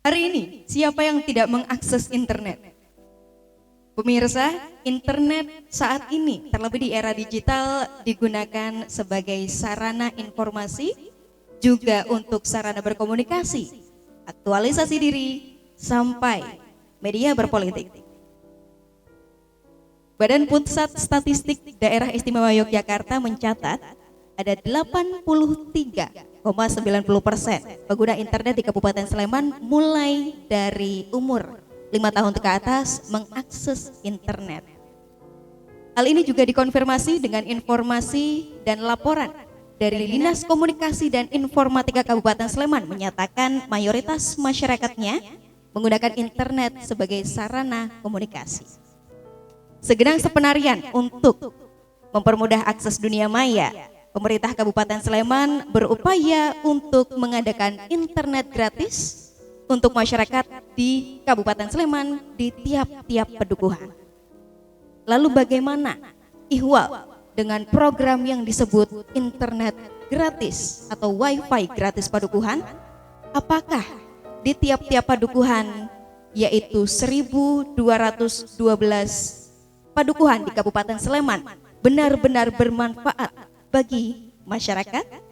Hari ini, siapa yang tidak mengakses internet? Pemirsa, internet saat ini, terlebih di era digital, digunakan sebagai sarana informasi, juga untuk sarana berkomunikasi, aktualisasi diri, sampai media berpolitik. Badan Pusat Statistik Daerah Istimewa Yogyakarta mencatat ada 83,90% pengguna internet di Kabupaten Sleman mulai dari umur 5 tahun ke atas mengakses internet. Hal ini juga dikonfirmasi dengan informasi dan laporan dari Dinas Komunikasi dan Informatika Kabupaten Sleman menyatakan mayoritas masyarakatnya menggunakan internet sebagai sarana komunikasi. Segenang sepenarian untuk mempermudah akses dunia maya, pemerintah Kabupaten Sleman berupaya untuk mengadakan internet gratis untuk masyarakat di Kabupaten Sleman di tiap-tiap pedukuhan. Lalu bagaimana ihwal dengan program yang disebut internet gratis atau wifi gratis padukuhan? Apakah di tiap-tiap padukuhan, yaitu 1.212 padukuhan di Kabupaten Sleman, benar-benar bermanfaat bagi masyarakat?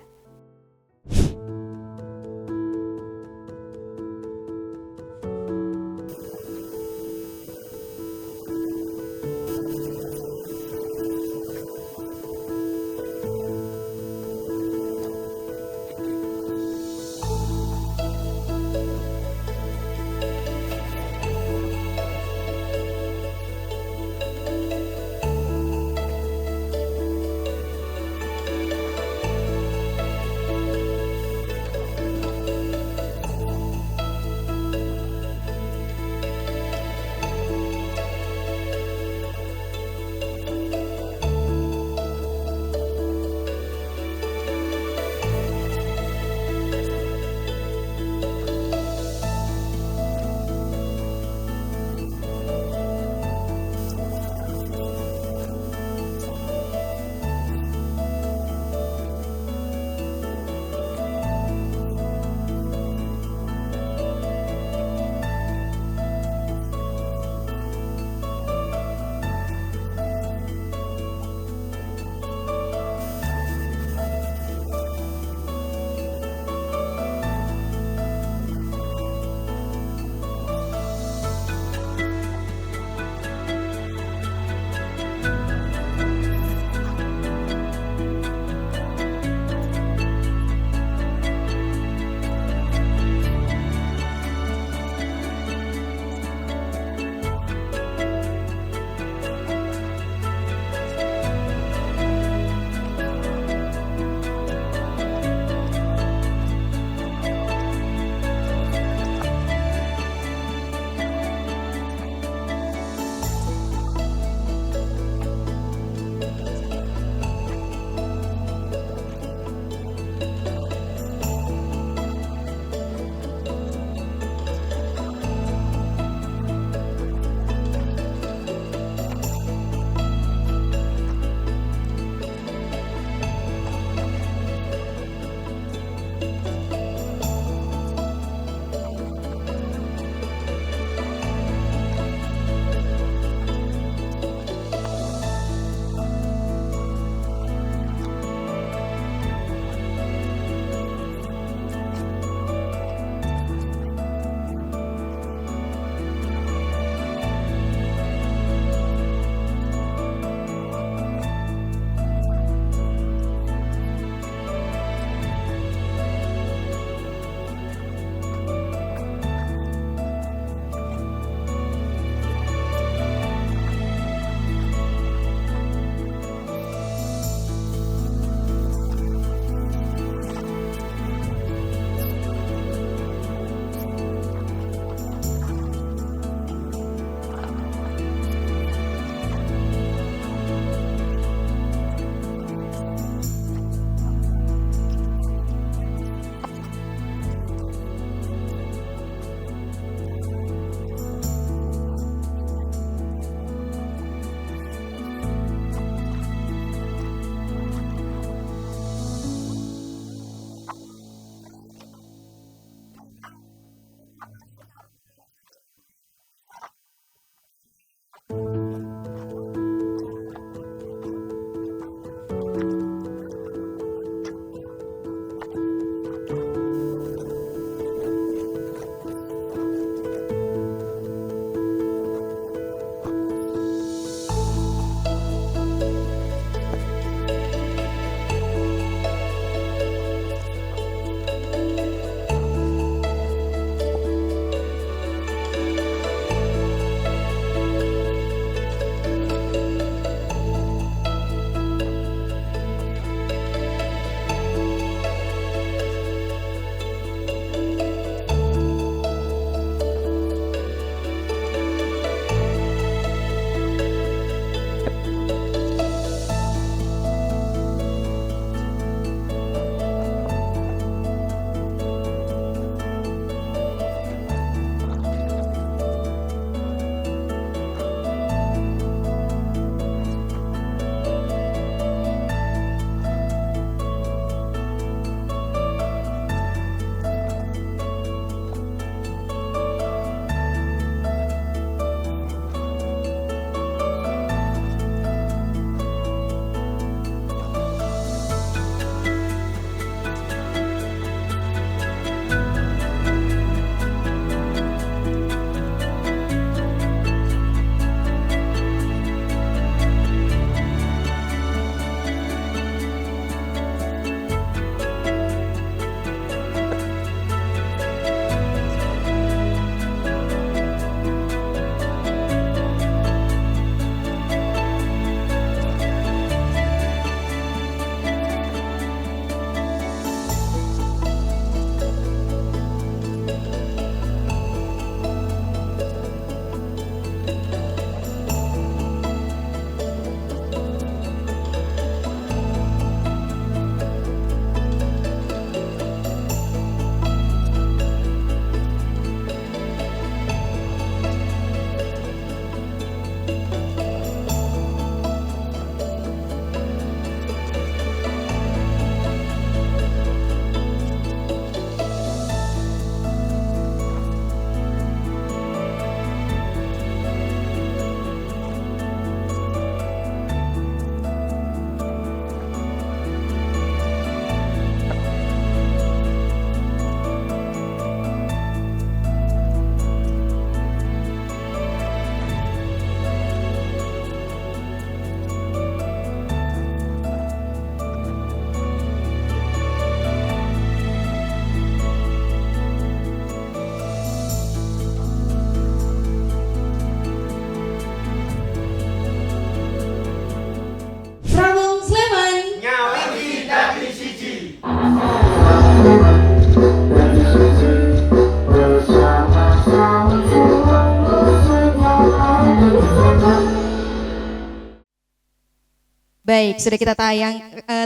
Baik, sudah kita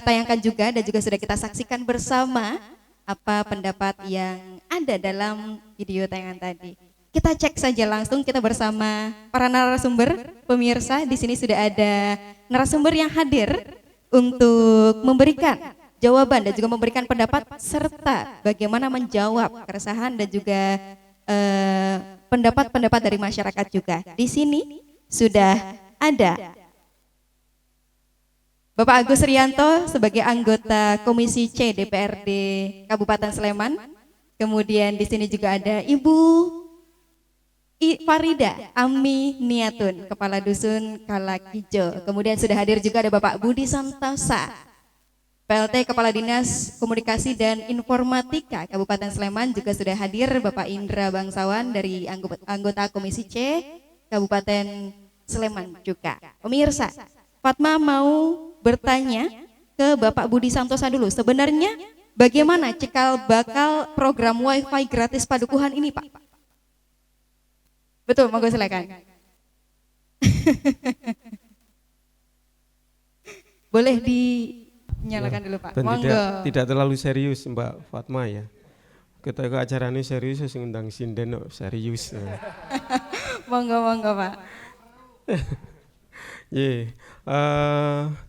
tayangkan juga dan juga sudah kita saksikan bersama apa pendapat yang ada dalam video tayangan tadi. Kita cek saja langsung, kita bersama para narasumber. Pemirsa, di sini sudah ada narasumber yang hadir untuk memberikan jawaban dan juga memberikan pendapat serta bagaimana menjawab keresahan dan juga pendapat-pendapat dari masyarakat juga. Di sini sudah ada Bapak Agus Rianto sebagai anggota Komisi C DPRD Kabupaten Sleman. Kemudian di sini juga ada Ibu Farida Ami Niatun, Kepala Dusun Kalak Hijau. Kemudian sudah hadir juga ada Bapak Budi Santosa, PLT Kepala Dinas Komunikasi dan Informatika Kabupaten Sleman. Juga sudah hadir Bapak Indra Bangsawan dari anggota Komisi C Kabupaten Sleman juga. Pemirsa, Fatma mau bertanya ke Bapak Budi Santosa dulu. Sebenarnya bagaimana cikal bakal program WiFi gratis Padukuhan ini, Pak? Betul, monggo silakan. Boleh dinyalakan dulu, Pak. Monggo. Tidak terlalu serius, Mbak Fatma ya. Kita ke acara ini serius, ngundang sinden serius. Monggo, Pak.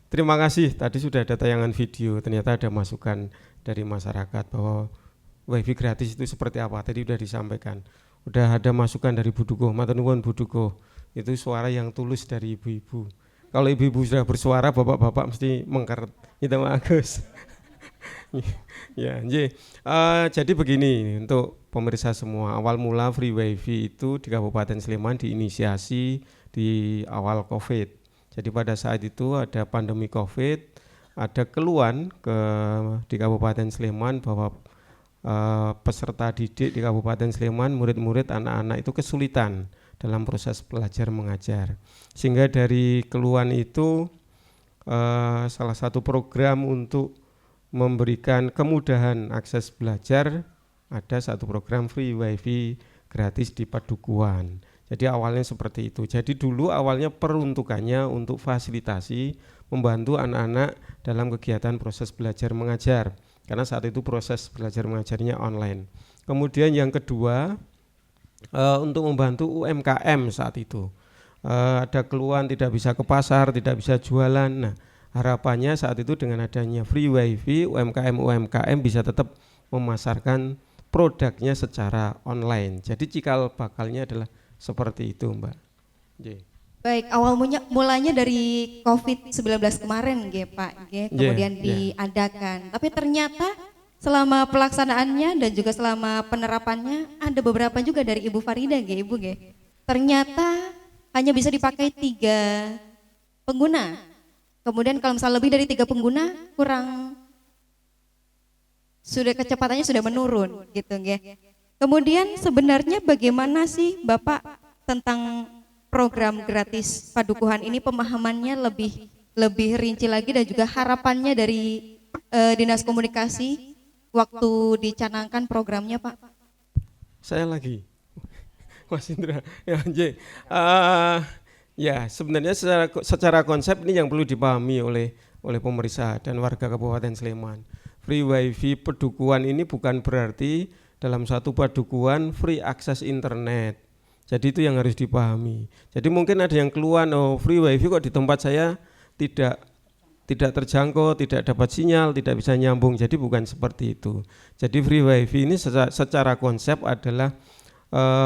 Terima kasih. Tadi sudah ada tayangan video. Ternyata ada masukan dari masyarakat bahwa WiFi gratis itu seperti apa. Tadi sudah disampaikan. Udah ada masukan dari Buduko, matur nuwun Buduko. Itu suara yang tulus dari ibu-ibu. Kalau ibu-ibu sudah bersuara, bapak-bapak mesti mengkeret. Itu Agus. Jadi begini untuk pemirsa semua. Awal mula free WiFi itu di Kabupaten Sleman diinisiasi di awal COVID. Jadi pada saat itu ada pandemi COVID, ada keluhan di Kabupaten Sleman bahwa peserta didik di Kabupaten Sleman, murid-murid anak-anak itu kesulitan dalam proses belajar mengajar. Sehingga dari keluhan itu salah satu program untuk memberikan kemudahan akses belajar, ada satu program free WiFi gratis di Padukuhan. Jadi awalnya seperti itu. Jadi dulu awalnya peruntukannya untuk fasilitasi membantu anak-anak dalam kegiatan proses belajar mengajar. Karena saat itu proses belajar mengajarnya online. Kemudian yang kedua untuk membantu UMKM saat itu. Ada keluhan tidak bisa ke pasar, tidak bisa jualan. Nah, harapannya saat itu dengan adanya free WiFi, UMKM bisa tetap memasarkan produknya secara online. Jadi cikal bakalnya adalah seperti itu, Mbak. Baik, awal mulanya dari COVID-19 kemarin, Pak, kemudian diadakan. Tapi ternyata selama pelaksanaannya dan juga selama penerapannya ada beberapa juga dari Ibu Farida, Ibu. Ternyata hanya bisa dipakai 3 pengguna. Kemudian kalau misalnya lebih dari 3 pengguna kecepatannya sudah menurun gitu, Kemudian sebenarnya bagaimana sih Bapak tentang program gratis Padukuhan ini, pemahamannya lebih rinci lagi dan juga harapannya dari Dinas Komunikasi waktu dicanangkan programnya, Pak? Saya lagi, Mas Indra. Sebenarnya secara konsep ini yang perlu dipahami oleh pemerintah dan warga Kabupaten Sleman. Free WiFi Padukuhan ini bukan berarti dalam satu padukuhan free akses internet. Jadi itu yang harus dipahami. Jadi mungkin ada yang keluhan, free WiFi kok di tempat saya tidak terjangkau, tidak dapat sinyal, tidak bisa nyambung. Jadi bukan seperti itu. Jadi free WiFi ini secara konsep adalah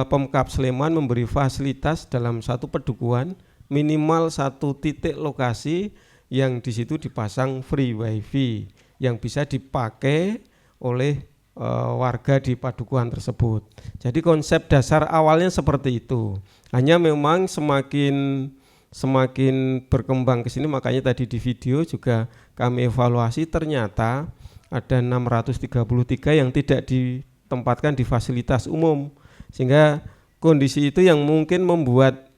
Pemkab Sleman memberi fasilitas dalam satu padukuhan minimal 1 titik lokasi yang di situ dipasang free WiFi yang bisa dipakai oleh warga di padukuhan tersebut. Jadi konsep dasar awalnya seperti itu. Hanya memang semakin berkembang ke sini, makanya tadi di video juga kami evaluasi ternyata ada 633 yang tidak ditempatkan di fasilitas umum. Sehingga kondisi itu yang mungkin membuat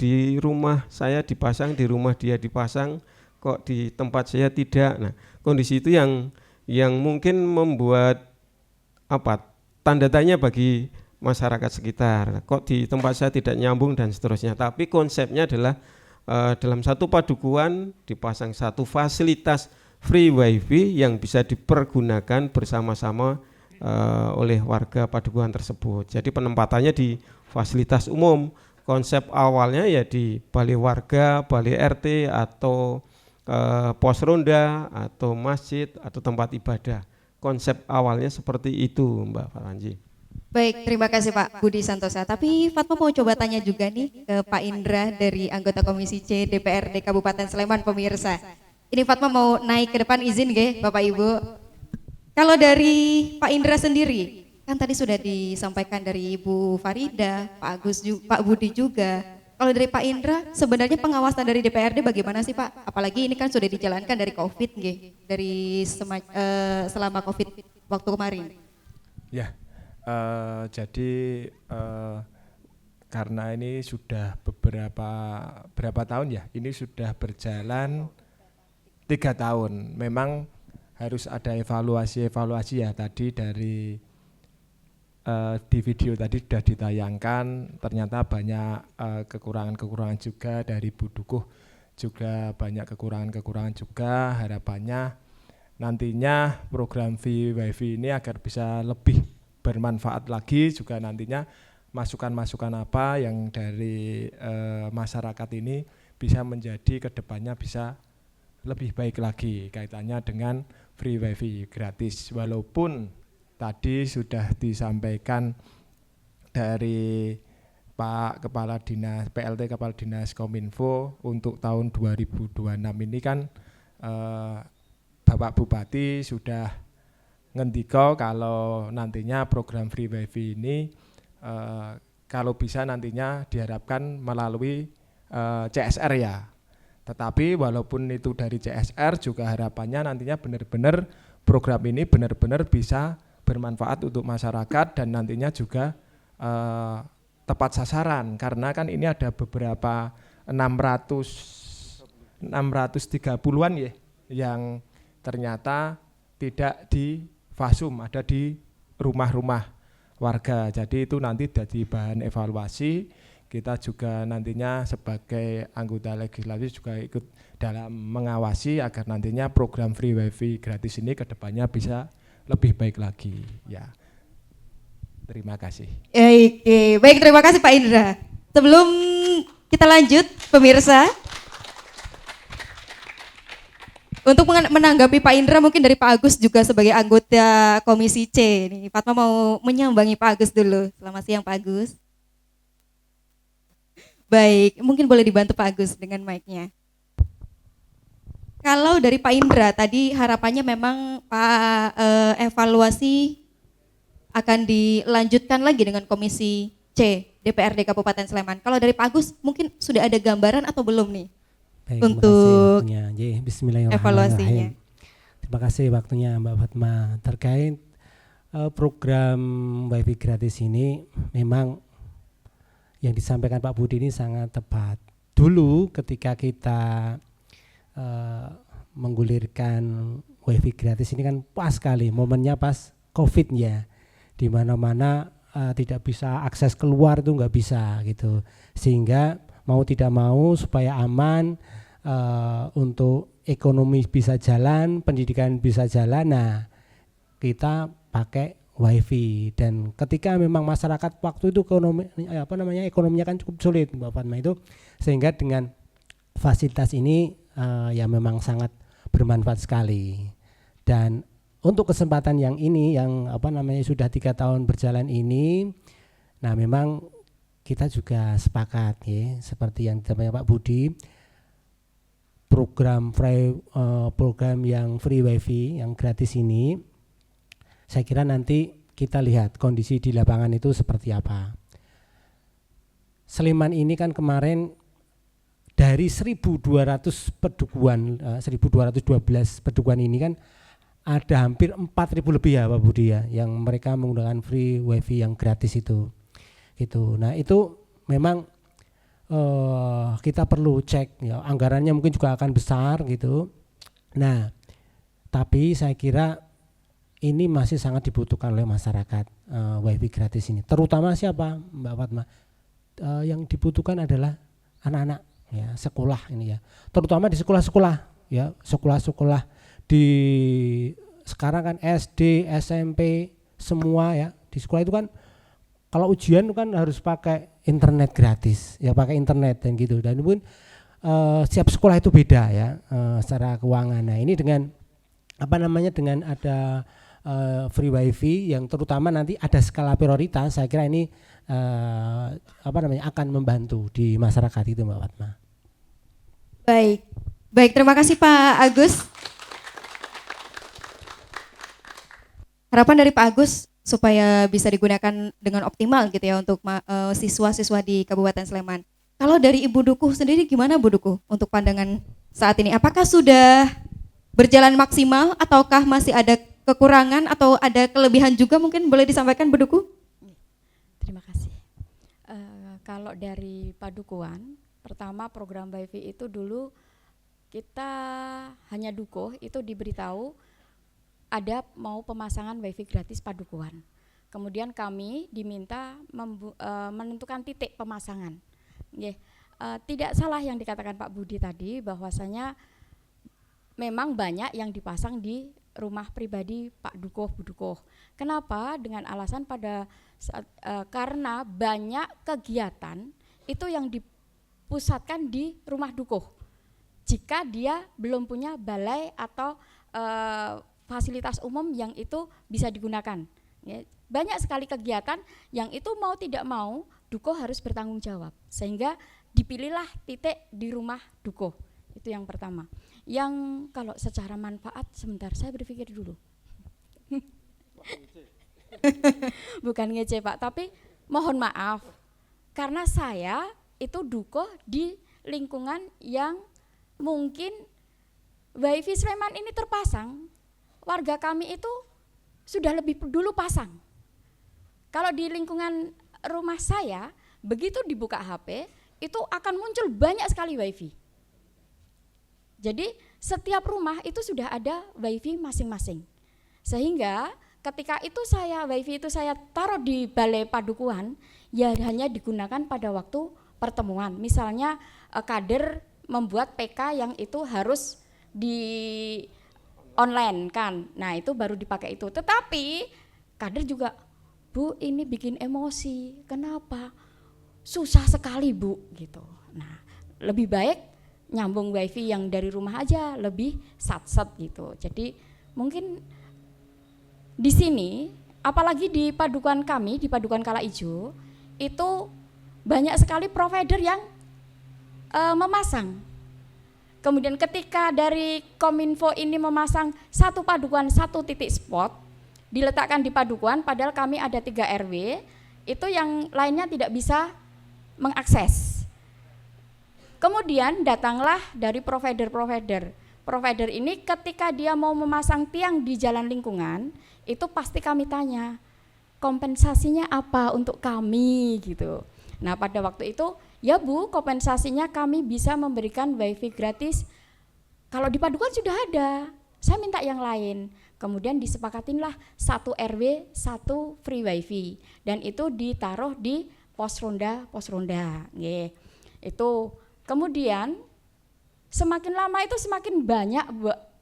di rumah saya dipasang, di rumah dia dipasang, kok di tempat saya tidak. Nah, kondisi itu yang mungkin membuat tanda tanya bagi masyarakat sekitar, kok di tempat saya tidak nyambung dan seterusnya. Tapi konsepnya adalah dalam satu padukuhan dipasang satu fasilitas free wifi yang bisa dipergunakan bersama-sama oleh warga padukuhan tersebut. Jadi penempatannya di fasilitas umum. Konsep awalnya ya di balai warga, balai RT atau pos ronda atau masjid atau tempat ibadah. Konsep awalnya seperti itu, Mbak Faranji. Baik, terima kasih Pak Budi Santosa. Tapi Fatma mau coba tanya juga nih ke Pak Indra dari anggota Komisi C DPRD Kabupaten Sleman, pemirsa. Ini Fatma mau naik ke depan, izin nggih Bapak Ibu. Kalau dari Pak Indra sendiri, kan tadi sudah disampaikan dari Ibu Farida, Pak Agus, Pak Budi juga. Kalau dari Pak Indra, sebenarnya pengawasan dari DPRD bagaimana sih Pak? Apalagi ini kan sudah dijalankan dari COVID nggih, dari selama COVID waktu kemarin. Ya, jadi karena ini sudah berapa tahun ya, ini sudah berjalan 3 tahun. Memang harus ada evaluasi ya tadi dari di video tadi sudah ditayangkan, ternyata banyak kekurangan-kekurangan juga dari Bu Dukuh, juga banyak kekurangan-kekurangan juga. Harapannya nantinya program VWiFi ini agar bisa lebih bermanfaat lagi, juga nantinya masukan-masukan apa yang dari masyarakat ini bisa menjadi kedepannya bisa lebih baik lagi kaitannya dengan free wifi gratis. Walaupun tadi sudah disampaikan dari Pak Kepala Dinas PLT Kepala Dinas Kominfo untuk tahun 2026 ini kan Bapak Bupati sudah ngendiko kalau nantinya program free wifi ini kalau bisa nantinya diharapkan melalui CSR ya. Tetapi walaupun itu dari CSR juga harapannya nantinya benar-benar program ini benar-benar bisa bermanfaat untuk masyarakat dan nantinya juga tepat sasaran, karena kan ini ada beberapa 630-an ya yang ternyata tidak di fasum, ada di rumah-rumah warga. Jadi itu nanti jadi bahan evaluasi. Kita juga nantinya sebagai anggota legislatif juga ikut dalam mengawasi agar nantinya program free wifi gratis ini kedepannya bisa lebih baik lagi ya. Terima kasih. Baik, terima kasih Pak Indra. Sebelum kita lanjut, pemirsa, untuk menanggapi Pak Indra mungkin dari Pak Agus juga sebagai anggota Komisi C. Nih, Fatma mau menyambangi Pak Agus dulu. Selamat siang Pak Agus. Baik, mungkin boleh dibantu Pak Agus dengan mic-nya. Kalau dari Pak Indra tadi harapannya memang Pak evaluasi akan dilanjutkan lagi dengan Komisi C DPRD Kabupaten Sleman. Kalau dari Pak Agus mungkin sudah ada gambaran atau belum nih? Baik, untuk Bismillahirrahmanirrahim. evaluasinya. Terima kasih waktunya Mbak Fatma. Terkait program wifi gratis ini memang yang disampaikan Pak Budi ini sangat tepat. Dulu ketika kita menggulirkan wifi gratis ini kan pas sekali, momennya pas COVID ya, di mana-mana tidak bisa akses keluar itu nggak bisa gitu, sehingga mau tidak mau supaya aman untuk ekonomi bisa jalan, pendidikan bisa jalan, nah kita pakai wifi. Dan ketika memang masyarakat waktu itu ekonominya kan cukup sulit Mbak Fatma itu, sehingga dengan fasilitas ini ya memang sangat bermanfaat sekali. Dan untuk kesempatan yang ini yang sudah 3 tahun berjalan ini, nah memang kita juga sepakat ya, seperti yang disampaikan Pak Budi, program yang free wifi yang gratis ini, saya kira nanti kita lihat kondisi di lapangan itu seperti apa. Sleman ini kan kemarin dari 1.200 pedukuhan, 1.212 pedukuhan ini kan ada hampir 4.000 lebih ya Pak Budi ya, yang mereka menggunakan free wifi yang gratis itu. Gitu. Nah itu memang kita perlu cek ya, anggarannya mungkin juga akan besar gitu. Nah tapi saya kira ini masih sangat dibutuhkan oleh masyarakat wifi gratis ini. Terutama siapa Mbak Fatma? Yang dibutuhkan adalah anak-anak ya, sekolah ini ya, terutama di sekolah-sekolah ya, sekolah-sekolah di sekarang kan SD, SMP semua ya, di sekolah itu kan kalau ujian kan harus pakai internet gratis ya, pakai internet dan gitu, dan pun setiap sekolah itu beda ya secara keuangan. Nah ini dengan apa namanya, dengan ada free wifi yang terutama nanti ada skala prioritas, saya kira ini apa namanya akan membantu di masyarakat itu Mbak Fatma. Baik, terima kasih Pak Agus. Harapan dari Pak Agus supaya bisa digunakan dengan optimal gitu ya untuk siswa-siswa di Kabupaten Sleman. Kalau dari Ibu Dukuh sendiri gimana Bu Dukuh untuk pandangan saat ini? Apakah sudah berjalan maksimal ataukah masih ada kekurangan atau ada kelebihan juga, mungkin boleh disampaikan Bu Dukuh? Terima kasih. Kalau dari Padukuhan, pertama program WiFi itu dulu kita hanya Dukuh itu diberitahu ada mau pemasangan WiFi gratis Padukuhan. Kemudian kami diminta menentukan titik pemasangan. Tidak salah yang dikatakan Pak Budi tadi, bahwasanya memang banyak yang dipasang di rumah pribadi Pak Dukuh, Bu Dukuh. Kenapa? Dengan alasan karena banyak kegiatan itu yang dipusatkan di rumah Dukuh. Jika dia belum punya balai atau fasilitas umum yang itu bisa digunakan. Ya, banyak sekali kegiatan yang itu mau tidak mau Dukuh harus bertanggung jawab. Sehingga dipilihlah titik di rumah Dukuh. Itu yang pertama. Yang kalau secara manfaat, sebentar saya berpikir dulu. Bukan ngece Pak, tapi mohon maaf karena saya itu Dukuh di lingkungan yang mungkin WiFi Sleman ini terpasang, warga kami itu sudah lebih dulu pasang. Kalau di lingkungan rumah saya, begitu dibuka HP, itu akan muncul banyak sekali WiFi. Jadi setiap rumah itu sudah ada WiFi masing-masing. Sehingga ketika itu WiFi itu saya taruh di balai Padukuhan, ya hanya digunakan pada waktu pertemuan. Misalnya kader membuat PK yang itu harus di online kan. Nah, itu baru dipakai itu. Tetapi kader juga, Bu, ini bikin emosi. Kenapa? Susah sekali, Bu, gitu. Nah, lebih baik nyambung WiFi yang dari rumah aja, lebih sat-sat gitu. Jadi mungkin di sini, apalagi di Padukuhan kami, di Padukuhan Kalaijo, itu banyak sekali provider yang memasang. Kemudian ketika dari Kominfo ini memasang satu padukuhan, satu titik spot, diletakkan di Padukuhan, padahal kami ada 3 RW, itu yang lainnya tidak bisa mengakses. Kemudian datanglah dari provider-provider. Provider ini ketika dia mau memasang tiang di jalan lingkungan, itu pasti kami tanya, kompensasinya apa untuk kami gitu. Nah pada waktu itu, ya Bu, kompensasinya kami bisa memberikan WiFi gratis. Kalau di Padukuhan sudah ada, saya minta yang lain. Kemudian disepakatinlah 1 RW, 1 free WiFi. Dan itu ditaruh di pos ronda. Itu. Kemudian semakin lama itu semakin banyak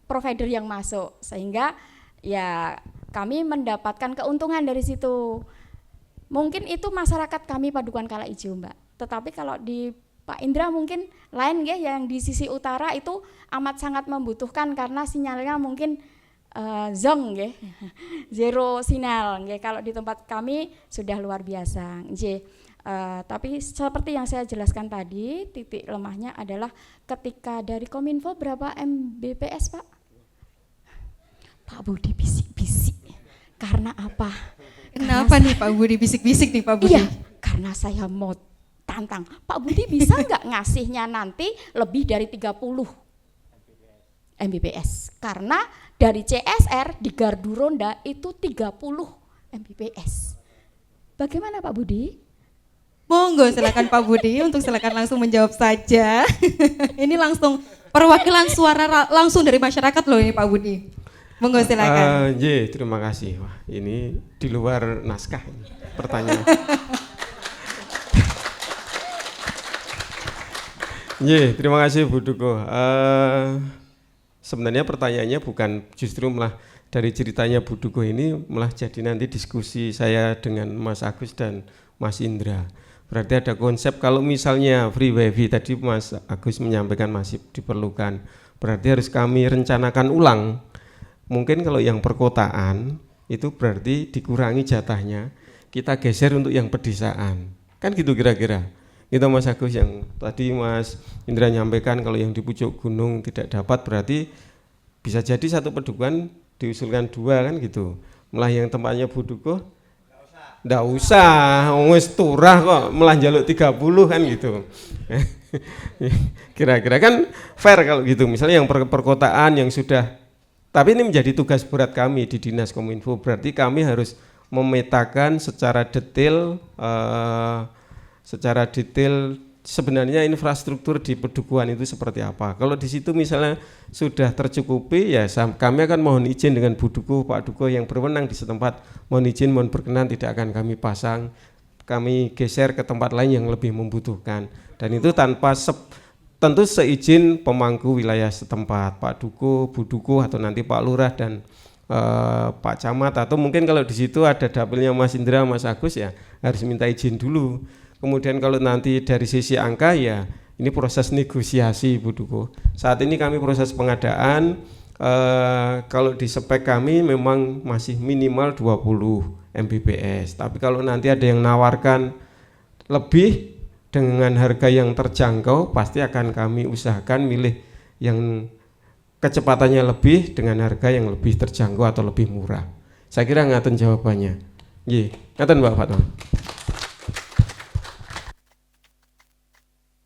provider yang masuk, sehingga ya kami mendapatkan keuntungan dari situ. Mungkin itu masyarakat kami Padukuhan Kalaijo Mbak, tetapi kalau di Pak Indra mungkin lain ya, yang di sisi utara itu amat sangat membutuhkan karena sinyalnya mungkin zong ya, zero sinyal ya. Kalau di tempat kami sudah luar biasa ya. Tapi seperti yang saya jelaskan tadi, titik lemahnya adalah ketika dari Kominfo berapa Mbps Pak? Pak Budi bisik-bisik. Karena apa? Kenapa nih Pak Budi bisik-bisik nih Pak Budi? Iya, karena saya mau tantang. Pak Budi bisa nggak ngasihnya nanti lebih dari 30 Mbps? Karena dari CSR di gardu ronda itu 30 Mbps. Bagaimana Pak Budi? Monggo silakan Pak Budi untuk silakan langsung menjawab saja. Ini langsung perwakilan suara langsung dari masyarakat loh ini Pak Budi. Monggo silakan. Terima kasih. Wah, ini di luar naskah ini pertanyaan. Terima kasih Bu Duko. Sebenarnya pertanyaannya bukan justru malah dari ceritanya Bu Duko ini malah jadi nanti diskusi saya dengan Mas Agus dan Mas Indra. Berarti ada konsep kalau misalnya free wifi tadi Mas Agus menyampaikan masih diperlukan. Berarti harus kami rencanakan ulang. Mungkin kalau yang perkotaan itu berarti dikurangi jatahnya, kita geser untuk yang pedesaan. Kan gitu kira-kira. Itu Mas Agus yang tadi Mas Indra nyampaikan kalau yang di pucuk gunung tidak dapat berarti bisa jadi satu pedukuhan diusulkan 2 kan gitu. Malah yang tempatnya Bu Duko nggak usah, wis turah kok malah njaluk 30 kan gitu. Kira-kira kan fair kalau gitu. Misalnya yang perkotaan yang sudah, tapi ini menjadi tugas berat kami di Dinas Kominfo. Berarti kami harus memetakan secara detail sebenarnya infrastruktur di pedukuhan itu seperti apa. Kalau di situ misalnya sudah tercukupi, ya kami akan mohon izin dengan Bu Duko, Pak Duko yang berwenang di setempat, mohon izin, mohon berkenan tidak akan kami pasang, kami geser ke tempat lain yang lebih membutuhkan. Dan itu tanpa tentu seizin pemangku wilayah setempat, Pak Duko, Bu Duko, atau nanti Pak Lurah dan Pak Camat, atau mungkin kalau di situ ada dapilnya Mas Indra, Mas Agus, ya harus minta izin dulu. Kemudian kalau nanti dari sisi angka, ya ini proses negosiasi Bu Duko. Saat ini kami proses pengadaan, kalau di spek kami memang masih minimal 20 Mbps. Tapi kalau nanti ada yang nawarkan lebih dengan harga yang terjangkau, pasti akan kami usahakan milih yang kecepatannya lebih dengan harga yang lebih terjangkau atau lebih murah. Saya kira ngaten jawabannya. Nggih, ngaten Mbak Fatma.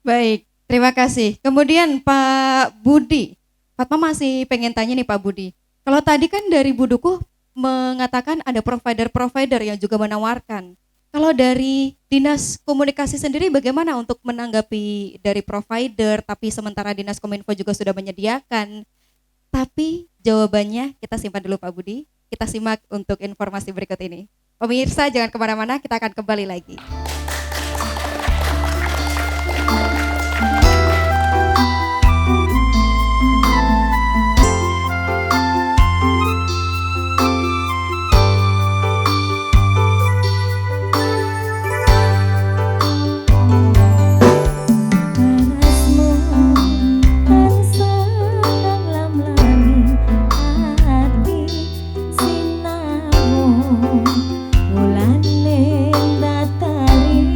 Baik, terima kasih. Kemudian Pak Budi, Fatma masih pengen tanya nih Pak Budi. Kalau tadi kan dari Bu Duko mengatakan ada provider-provider yang juga menawarkan. Kalau dari Dinas Komunikasi sendiri bagaimana untuk menanggapi dari provider, tapi sementara Dinas Kominfo juga sudah menyediakan. Tapi jawabannya kita simpan dulu Pak Budi, kita simak untuk informasi berikut ini. Pemirsa jangan kemana-mana, kita akan kembali lagi. Mulane datari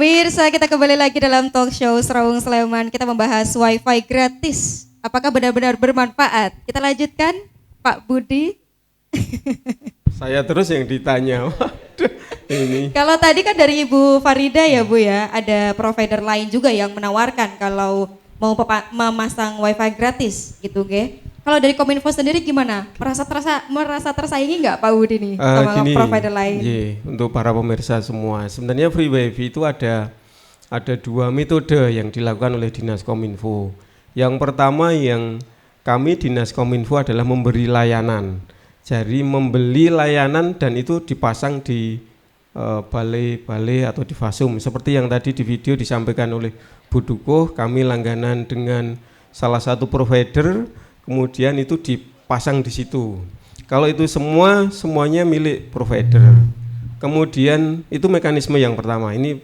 Pemirsa, kita kembali lagi dalam talk show Serawung Sleman. Kita membahas wifi gratis. Apakah benar-benar bermanfaat? Kita lanjutkan, Pak Budi. Saya terus yang ditanya. Waduh, ini. Kalau tadi kan dari Ibu Farida ya Bu ya, ada provider lain juga yang menawarkan kalau mau memasang wifi gratis gitu ge. Kalau dari Kominfo sendiri gimana? Merasa tersaingi nggak Pak Budi nih sama provider lain? Untuk para pemirsa semua, sebenarnya free wifi itu ada dua metode yang dilakukan oleh Dinas Kominfo. Yang pertama yang kami Dinas Kominfo adalah memberi layanan. Jadi membeli layanan dan itu dipasang di balai-balai atau di fasum. Seperti yang tadi di video disampaikan oleh Bu Dukuh, kami langganan dengan salah satu provider, kemudian itu dipasang di situ. Kalau itu semuanya milik provider. Kemudian itu mekanisme yang pertama. Ini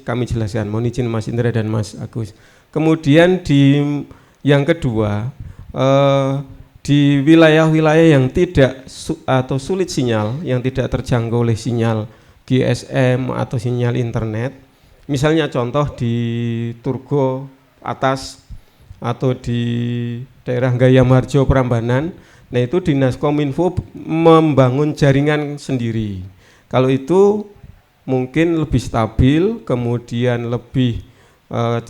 kami jelaskan. Mohon izin Mas Indra dan Mas Agus. Kemudian yang kedua, di wilayah-wilayah yang tidak atau sulit sinyal, yang tidak terjangkau oleh sinyal GSM atau sinyal internet, misalnya contoh di Turgo atas atau di daerah Gayamarjo Prambanan, nah itu Dinas Kominfo membangun jaringan sendiri. Kalau itu mungkin lebih stabil, kemudian lebih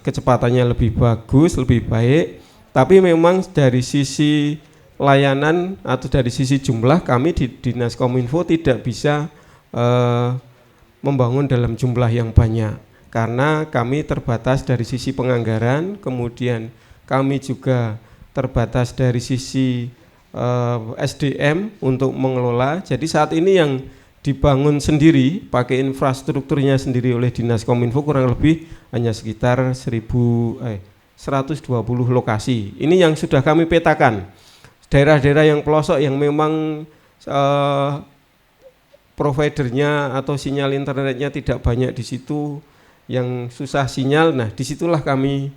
kecepatannya lebih bagus, lebih baik, tapi memang dari sisi layanan atau dari sisi jumlah kami di Dinas Kominfo tidak bisa membangun dalam jumlah yang banyak karena kami terbatas dari sisi penganggaran, kemudian kami juga terbatas dari sisi SDM untuk mengelola. Jadi saat ini yang dibangun sendiri, pakai infrastrukturnya sendiri oleh Dinas Kominfo kurang lebih hanya sekitar 120 lokasi. Ini yang sudah kami petakan. Daerah-daerah yang pelosok yang memang providernya atau sinyal internetnya tidak banyak di situ, yang susah sinyal, nah disitulah kami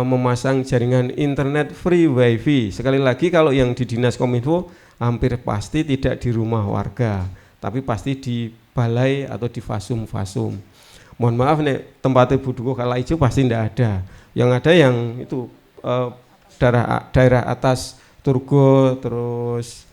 memasang jaringan internet free wifi. Sekali lagi kalau yang di Dinas Kominfo hampir pasti tidak di rumah warga, tapi pasti di balai atau di fasum-fasum. Mohon maaf nih tempatnya Bu Dukuh Kala Ijo pasti tidak ada. Yang ada yang itu daerah atas Turgo, terus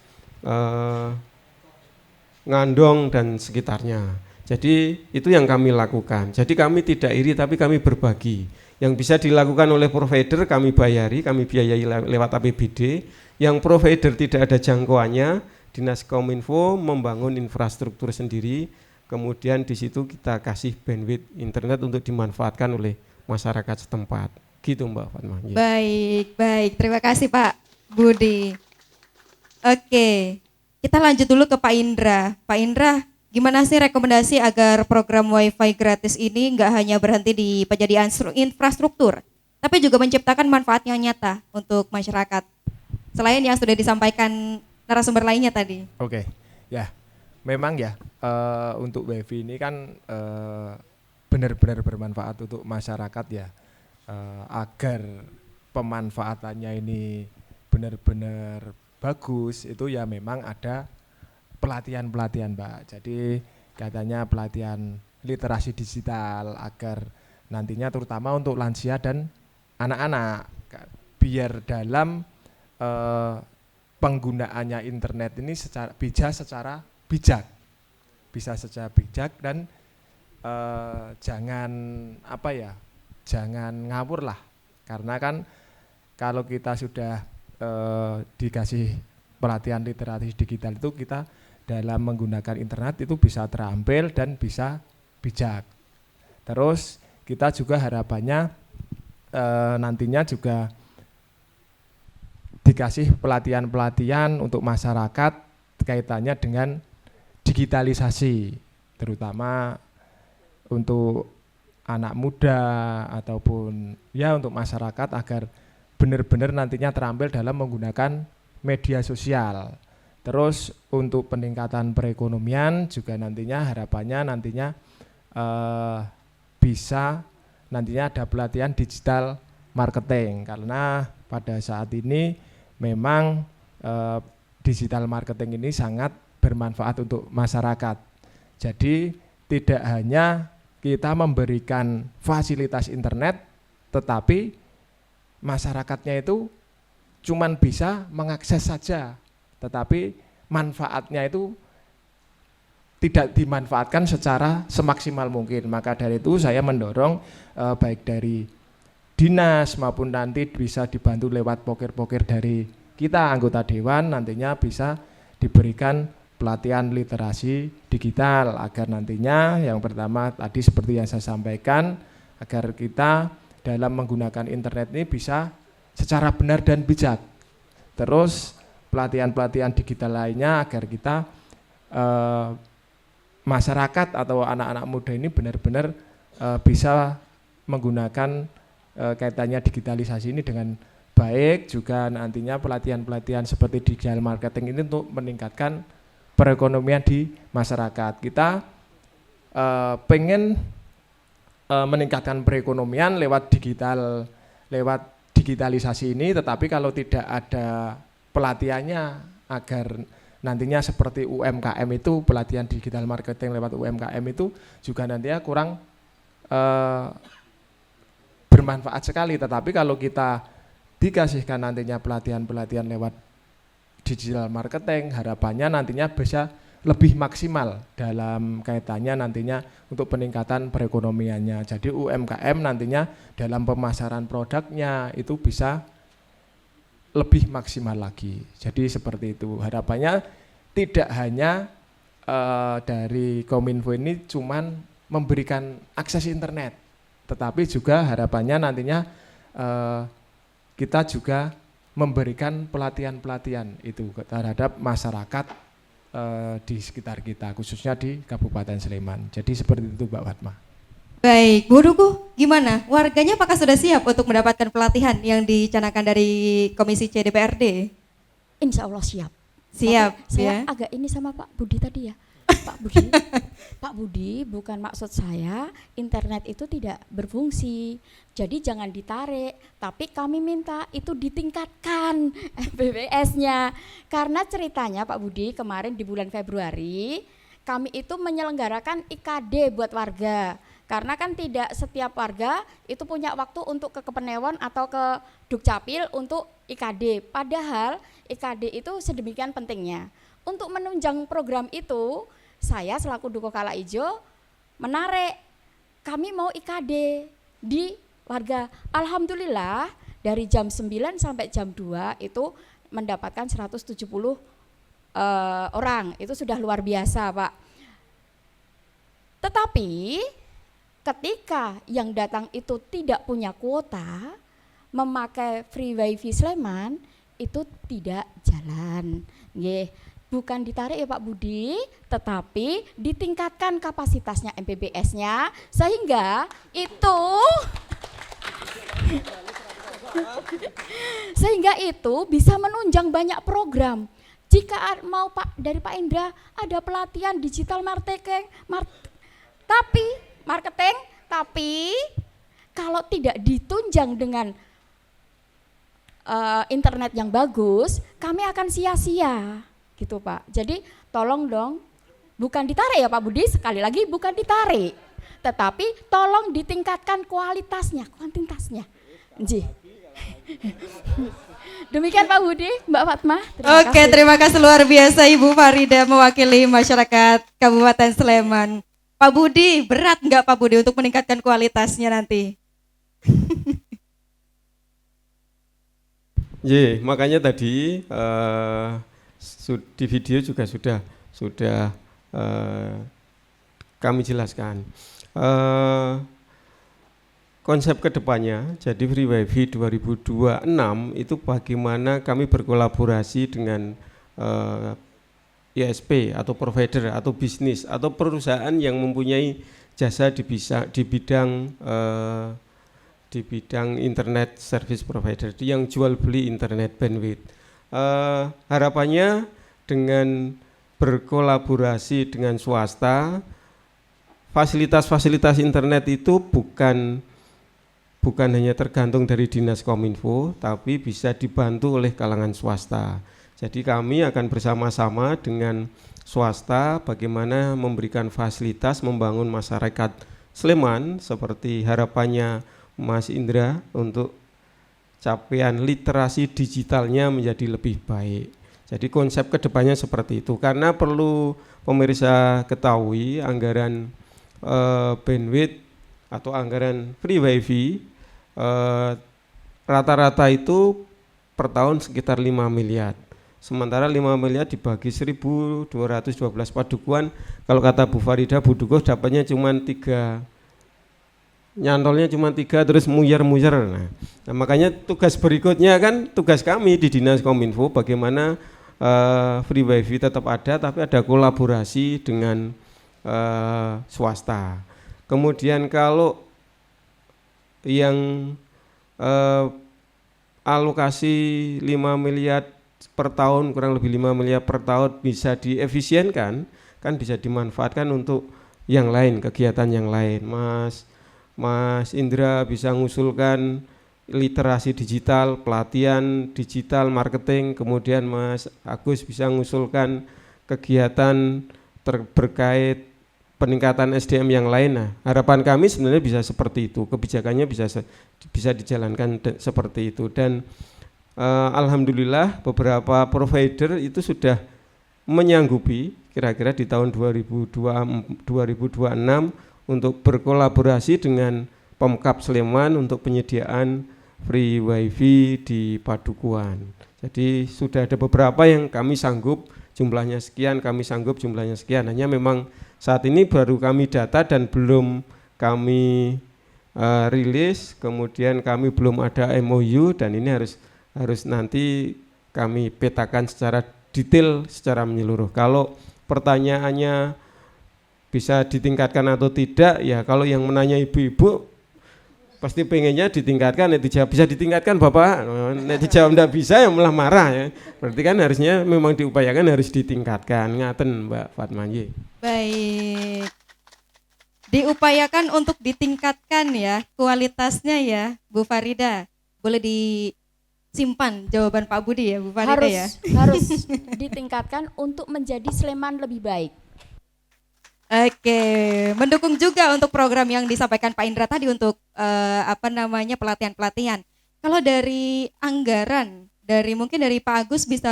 Ngandong dan sekitarnya. Jadi itu yang kami lakukan. Jadi kami tidak iri tapi kami berbagi. Yang bisa dilakukan oleh provider kami bayari, kami biayai lewat APBD. Yang provider tidak ada jangkauannya, Dinas Kominfo membangun infrastruktur sendiri. Kemudian di situ kita kasih bandwidth internet untuk dimanfaatkan oleh masyarakat setempat. Gitu Mbak Fatmah. Baik. Terima kasih Pak Budi. Oke, kita lanjut dulu ke Pak Indra. Pak Indra, gimana sih rekomendasi agar program wifi gratis ini nggak hanya berhenti di penyediaan infrastruktur, tapi juga menciptakan manfaat yang nyata untuk masyarakat, selain yang sudah disampaikan narasumber lainnya tadi? Oke, ya memang ya untuk wifi ini kan benar-benar bermanfaat untuk masyarakat ya, agar pemanfaatannya ini benar-benar bagus itu ya memang ada pelatihan-pelatihan Mbak. Jadi katanya pelatihan literasi digital agar nantinya terutama untuk lansia dan anak-anak biar dalam penggunaannya internet ini bisa secara bijak dan jangan jangan ngawur lah, karena kan kalau kita sudah dikasih pelatihan literasi digital itu kita dalam menggunakan internet itu bisa terampil dan bisa bijak. Terus kita juga harapannya nantinya juga dikasih pelatihan-pelatihan untuk masyarakat kaitannya dengan digitalisasi, terutama untuk anak muda ataupun ya untuk masyarakat agar benar-benar nantinya terampil dalam menggunakan media sosial. Terus untuk peningkatan perekonomian juga harapannya nantinya bisa nantinya ada pelatihan digital marketing, karena pada saat ini memang digital marketing ini sangat bermanfaat untuk masyarakat. Jadi tidak hanya kita memberikan fasilitas internet, tetapi masyarakatnya itu cuman bisa mengakses saja, tetapi manfaatnya itu tidak dimanfaatkan secara semaksimal mungkin. Maka dari itu saya mendorong baik dari dinas maupun nanti bisa dibantu lewat pokir-pokir dari kita anggota dewan, nantinya bisa diberikan pelatihan literasi digital agar nantinya yang pertama tadi seperti yang saya sampaikan, agar kita dalam menggunakan internet ini bisa secara benar dan bijak. Terus pelatihan-pelatihan digital lainnya agar kita masyarakat atau anak-anak muda ini benar-benar bisa menggunakan kaitannya digitalisasi ini dengan baik. Juga nantinya pelatihan-pelatihan seperti digital marketing ini untuk meningkatkan perekonomian di masyarakat. Kita pengen meningkatkan perekonomian lewat digitalisasi ini, tetapi kalau tidak ada pelatihannya agar nantinya seperti UMKM itu, pelatihan digital marketing lewat UMKM itu juga nantinya kurang bermanfaat sekali. Tetapi kalau kita dikasihkan nantinya pelatihan-pelatihan lewat digital marketing, harapannya nantinya bisa lebih maksimal dalam kaitannya nantinya untuk peningkatan perekonomiannya. Jadi UMKM nantinya dalam pemasaran produknya itu bisa lebih maksimal lagi. Jadi seperti itu. Harapannya tidak hanya dari Kominfo ini cuman memberikan akses internet, tetapi juga harapannya nantinya kita juga memberikan pelatihan-pelatihan itu terhadap masyarakat di sekitar kita, khususnya di Kabupaten Sleman. Jadi seperti itu Mbak Fatma. Baik, Bu Dukuh, gimana? Warganya apakah sudah siap untuk mendapatkan pelatihan yang dicanangkan dari Komisi C DPRD? Insya Allah siap. Siap, tapi saya ya. agak ini sama Pak Budi tadi ya. Pak Budi, bukan maksud saya internet itu tidak berfungsi. Jadi jangan ditarik, tapi kami minta itu ditingkatkan MBBS-nya. Karena ceritanya Pak Budi, kemarin di bulan Februari kami itu menyelenggarakan IKD buat warga. Karena kan tidak setiap warga itu punya waktu untuk ke Kepenewon atau ke Dukcapil untuk IKD. Padahal IKD itu sedemikian pentingnya. Untuk menunjang program itu, saya selaku Duko Kala Ijo menarik, kami mau IKD di warga. Alhamdulillah dari jam 9 sampai jam 2 itu mendapatkan 170 orang. Itu sudah luar biasa Pak. Tetapi ketika yang datang itu tidak punya kuota, memakai free wifi Sleman itu tidak jalan. Nggih, bukan ditarik ya Pak Budi, tetapi ditingkatkan kapasitasnya MBBS-nya sehingga itu bisa menunjang banyak program. Jika mau dari Pak Indra ada pelatihan digital marketing, tapi kalau tidak ditunjang dengan internet yang bagus, kami akan sia-sia gitu Pak. Jadi tolong dong, bukan ditarik ya Pak Budi, sekali lagi bukan ditarik, tetapi tolong ditingkatkan kualitasnya, kuantitasnya. Demikian Pak Budi, Mbak Fatma. Oke, terima kasih luar biasa Ibu Farida mewakili masyarakat Kabupaten Sleman. Pak Budi, berat nggak Pak Budi untuk meningkatkan kualitasnya nanti? Makanya tadi di video juga sudah kami jelaskan konsep kedepannya. Jadi Free Wifi 2026 itu bagaimana kami berkolaborasi dengan ISP atau provider atau bisnis atau perusahaan yang mempunyai jasa di bidang internet service provider yang jual beli internet bandwidth. Harapannya dengan berkolaborasi dengan swasta, fasilitas-fasilitas internet itu bukan hanya tergantung dari Dinas Kominfo, tapi bisa dibantu oleh kalangan swasta. Jadi kami akan bersama-sama dengan swasta bagaimana memberikan fasilitas membangun masyarakat Sleman seperti harapannya Mas Indra untuk capaian literasi digitalnya menjadi lebih baik. Jadi konsep kedepannya seperti itu, karena perlu pemirsa ketahui anggaran bandwidth atau anggaran free wifi rata-rata itu per tahun sekitar 5 miliar. Sementara 5 miliar dibagi 1.212 padukuan, kalau kata Bu Farida, Bu Dukuh dapatnya cuma 3, nyantolnya cuma 3 terus muyer-muyer. Nah, makanya tugas berikutnya kan tugas kami di Dinas Kominfo bagaimana free wifi tetap ada tapi ada kolaborasi dengan swasta. Kemudian kalau yang alokasi 5 miliar per tahun, kurang lebih 5 miliar per tahun bisa diefisienkan, kan bisa dimanfaatkan untuk yang lain, kegiatan yang lain. Mas Indra bisa mengusulkan literasi digital, pelatihan digital, marketing, kemudian Mas Agus bisa mengusulkan kegiatan terkait peningkatan SDM yang lain. Nah, harapan kami sebenarnya bisa seperti itu, kebijakannya bisa dijalankan seperti itu. Dan alhamdulillah beberapa provider itu sudah menyanggupi kira-kira di tahun 2026 untuk berkolaborasi dengan Pemkab Sleman untuk penyediaan free wifi di padukuan. Jadi sudah ada beberapa yang kami sanggup jumlahnya sekian, kami sanggup jumlahnya sekian. Hanya memang saat ini baru kami data dan belum kami rilis, kemudian kami belum ada MOU, dan ini harus nanti kami petakan secara detail, secara menyeluruh. Kalau pertanyaannya bisa ditingkatkan atau tidak, ya kalau yang menanya ibu-ibu pasti pengennya ditingkatkan, dijawab bisa ditingkatkan Bapak, dijawab tidak bisa ya malah marah ya. Berarti kan harusnya memang diupayakan harus ditingkatkan, ngaten Mbak Fatmanje. Baik, diupayakan untuk ditingkatkan ya kualitasnya ya Bu Farida. Boleh disimpan jawaban Pak Budi ya Bu Farida ya. Harus ditingkatkan untuk menjadi Sleman lebih baik. Oke, mendukung juga untuk program yang disampaikan Pak Indra tadi untuk pelatihan-pelatihan. Kalau dari anggaran, mungkin dari Pak Agus bisa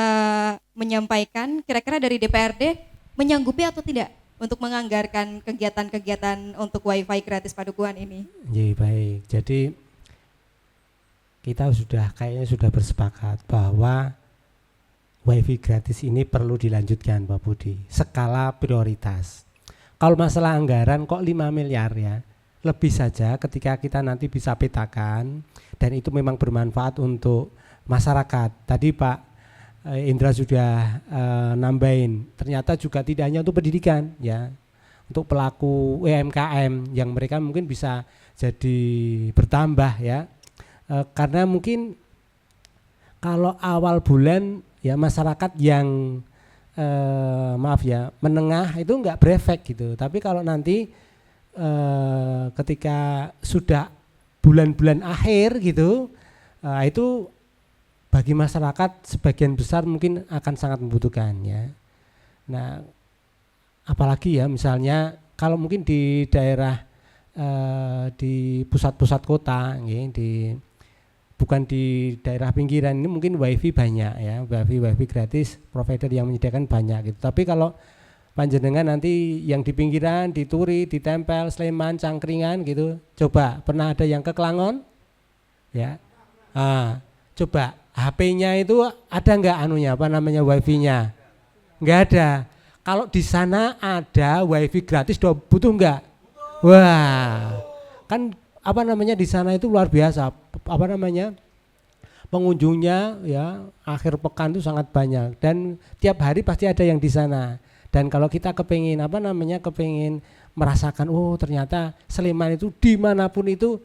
menyampaikan kira-kira dari DPRD menyanggupi atau tidak untuk menganggarkan kegiatan-kegiatan untuk wifi gratis padukuan ini. Ya, baik. Jadi kita kayaknya sudah bersepakat bahwa wifi gratis ini perlu dilanjutkan Pak Budi, skala prioritas. Kalau masalah anggaran kok 5 miliar ya, lebih saja ketika kita nanti bisa petakan dan itu memang bermanfaat untuk masyarakat. Tadi Pak Indra sudah nambahin, ternyata juga tidak hanya untuk pendidikan ya, untuk pelaku UMKM yang mereka mungkin bisa jadi bertambah ya, karena mungkin kalau awal bulan ya masyarakat yang menengah itu enggak berefek gitu, tapi kalau nanti ketika sudah bulan-bulan akhir gitu, itu bagi masyarakat sebagian besar mungkin akan sangat membutuhkan ya. Nah, apalagi ya misalnya kalau mungkin di daerah di pusat-pusat kota, bukan di daerah pinggiran ini mungkin wifi banyak ya, wifi gratis provider yang menyediakan banyak gitu. Tapi kalau panjenengan nanti yang di pinggiran, di Turi, di Tempel, Sleman, Cangkringan gitu, coba pernah ada yang ke Klangon? Ya, coba HP-nya itu ada nggak wifi-nya? Nggak ada. Kalau di sana ada wifi gratis, butuh nggak? Wah, kan di sana itu luar biasa, pengunjungnya ya akhir pekan itu sangat banyak dan tiap hari pasti ada yang di sana. Dan kalau kita kepingin kepingin merasakan ternyata Sleman itu dimanapun itu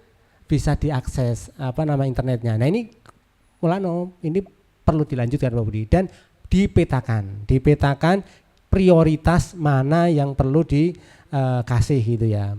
bisa diakses internetnya. Nah ini ini perlu dilanjutkan Pak Budi dan dipetakan prioritas mana yang perlu dikasih gitu ya.